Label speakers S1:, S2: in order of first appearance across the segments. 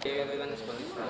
S1: ఏ విధంగా స్పందిస్తారు?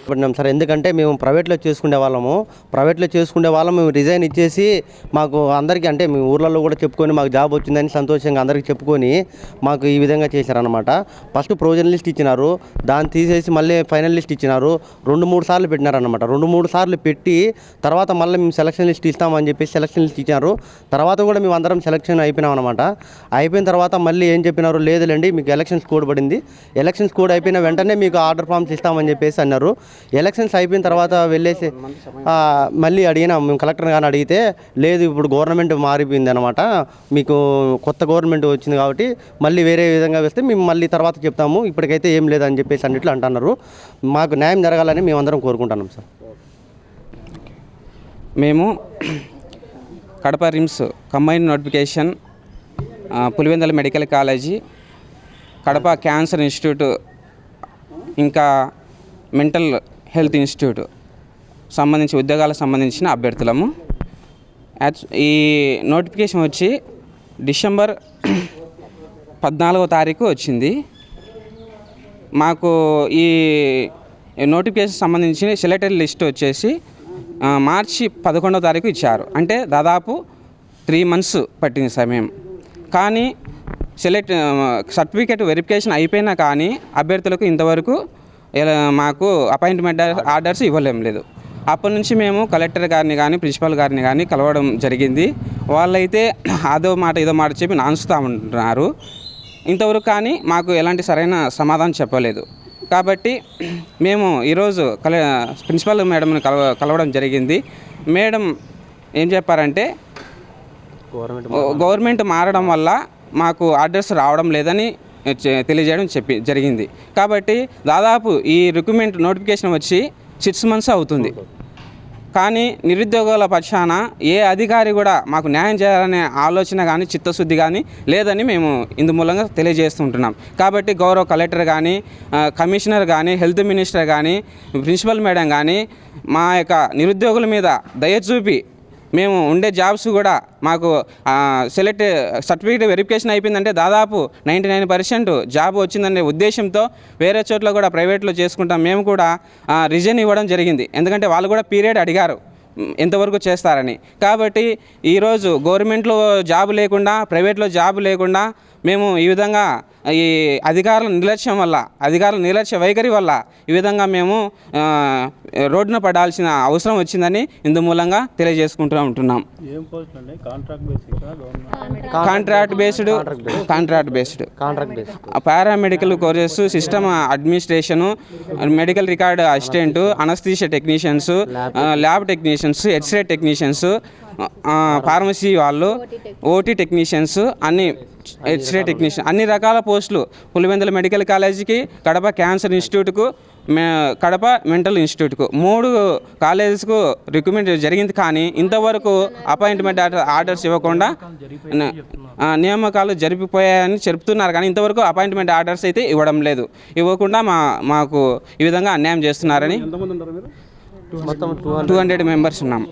S2: పడినాం సార్. ఎందుకంటే మేము ప్రైవేట్లో చేసుకునే వాళ్ళము మేము రిజైన్ ఇచ్చేసి మాకు అందరికీ అంటే మీ ఊర్లలో కూడా చెప్పుకొని మాకు జాబ్ వచ్చిందని సంతోషంగా అందరికీ చెప్పుకొని మాకు ఈ విధంగా చేశారనమాట. ఫస్ట్ ప్రొవిజన్ లిస్ట్ ఇచ్చినారు, దాన్ని తీసేసి మళ్ళీ ఫైనల్ లిస్ట్ ఇచ్చినారు. 2-3 సార్లు పెట్టినారనమాట. 2-3 సార్లు పెట్టి తర్వాత మళ్ళీ మేము సెలక్షన్ లిస్ట్ ఇస్తామని చెప్పేసి సెలక్షన్ లిస్ట్ ఇచ్చారు. తర్వాత కూడా మేము అందరం సెలక్షన్ అయిపోయినాం అనమాట. అయిపోయిన తర్వాత మళ్ళీ ఏం చెప్పినారు, లేదులేండి మీకు ఎలక్షన్స్ కోడ్ పడింది, ఎలక్షన్స్ కోడ్ అయిపోయిన వెంటనే మీకు ఆర్డర్ ఫామ్స్ ఇస్తామని చెప్పేసి అన్నారు. ఎలక్షన్స్ అయిపోయిన తర్వాత వెళ్ళేసి మళ్ళీ అడిగినాం మేము కలెక్టర్ గారిని అడిగితే, లేదు ఇప్పుడు గవర్నమెంట్ మారిపోయింది అనమాట, మీకు కొత్త గవర్నమెంట్ వచ్చింది కాబట్టి మళ్ళీ వేరే విధంగా వేస్తే మేము మళ్ళీ తర్వాత చెప్తాము, ఇప్పటికైతే ఏం లేదని చెప్పేసి అన్నిట్లు అంటున్నారు. మాకు న్యాయం జరగాలని మేమందరం కోరుకుంటున్నాం సార్.
S3: మేము Kadapa RIMS combined notification, Pulivendula medical college, Kadapa cancer institute, ఇంకా మెంటల్ హెల్త్ ఇన్స్టిట్యూట్ సంబంధించి ఉద్యోగాలకు సంబంధించిన అభ్యర్థులము. ఈ నోటిఫికేషన్ వచ్చి డిసెంబర్ 14వ తారీఖు వచ్చింది. మాకు ఈ నోటిఫికేషన్ సంబంధించిన సెలెక్టెడ్ లిస్ట్ వచ్చేసి మార్చి 11వ తారీఖు ఇచ్చారు. అంటే దాదాపు 3 months పట్టింది సమయం. కానీ సర్టిఫికేట్ వెరిఫికేషన్ అయిపోయినా కానీ అభ్యర్థులకు ఇంతవరకు మాకు అపాయింట్మెంట్ ఆర్డర్స్ ఇవ్వలేం లేదు. అప్పటి నుంచి మేము కలెక్టర్ గారిని కానీ ప్రిన్సిపల్ గారిని కానీ కలవడం జరిగింది. వాళ్ళైతే అదో మాట ఇదో మాట చెప్పి నాన్స్తూ ఉంటున్నారు. ఇంతవరకు కానీ మాకు ఎలాంటి సరైన సమాధానం చెప్పలేదు. కాబట్టి మేము ఈరోజు ప్రిన్సిపల్ మేడంని కలవడం జరిగింది. మేడం ఏం చెప్పారంటే గవర్నమెంట్ మారడం వల్ల మాకు ఆర్డర్స్ రావడం లేదని తెలియజేయడం జరిగింది. కాబట్టి దాదాపు ఈ రిక్రూట్మెంట్ నోటిఫికేషన్ వచ్చి 6 months అవుతుంది. కానీ నిరుద్యోగుల పక్షాన ఏ అధికారి కూడా మాకు న్యాయం చేయాలనే ఆలోచన కానీ చిత్తశుద్ధి కానీ లేదని మేము ఇందు మూలంగా తెలియజేస్తుంటున్నాం. కాబట్టి గౌరవ కలెక్టర్ కానీ, కమిషనర్ కానీ, హెల్త్ మినిస్టర్ కానీ, ప్రిన్సిపల్ మేడం కానీ మా యొక్క నిరుద్యోగుల మీద దయ చూపి మేము ఉండే జాబ్స్ కూడా మాకు సర్టిఫికేట్ వెరిఫికేషన్ అయిపోయిందంటే దాదాపు 99% జాబ్ వచ్చిందనే ఉద్దేశంతో వేరే చోట్ల కూడా ప్రైవేట్లో చేసుకుంటాం మేము కూడా రిజైన్ ఇవ్వడం జరిగింది. ఎందుకంటే వాళ్ళు కూడా పీరియడ్ అడిగారు ఎంతవరకు చేస్తారని. కాబట్టి ఈరోజు గవర్నమెంట్లో జాబ్ లేకుండా, ప్రైవేట్లో జాబ్ లేకుండా మేము ఈ విధంగా ఈ అధికారుల నిర్లక్ష్య వైఖరి వల్ల ఈ విధంగా మేము రోడ్డున పడాల్సిన అవసరం వచ్చిందని ఇందు మూలంగా తెలియజేసుకుంటూ ఉంటున్నాం. Contract based paramedical courses, system administration, medical record assistant, anaesthesia technicians, lab technicians, x-ray technicians, pharmacy వాళ్ళు, ఓటీ టెక్నీషియన్స్, ఎక్స్రే టెక్నీషియన్, అన్ని రకాల పోస్టులు పులివెందుల మెడికల్ కాలేజీకి, కడప క్యాన్సర్ ఇన్స్టిట్యూట్కు, కడప మెంటల్ ఇన్స్టిట్యూట్కు 3 కాలేజెస్కు రిక్రూట్మెంట్ జరిగింది. కానీ ఇంతవరకు అపాయింట్మెంట్ ఆర్డర్స్ ఇవ్వకుండా నియామకాలు జరిపిపోయాయని చెప్తున్నారు. కానీ ఇంతవరకు అపాయింట్మెంట్ ఆర్డర్స్ అయితే ఇవ్వడం లేదు. ఇవ్వకుండా మాకు ఈ విధంగా అన్యాయం చేస్తున్నారని 200 members ఉన్నాము.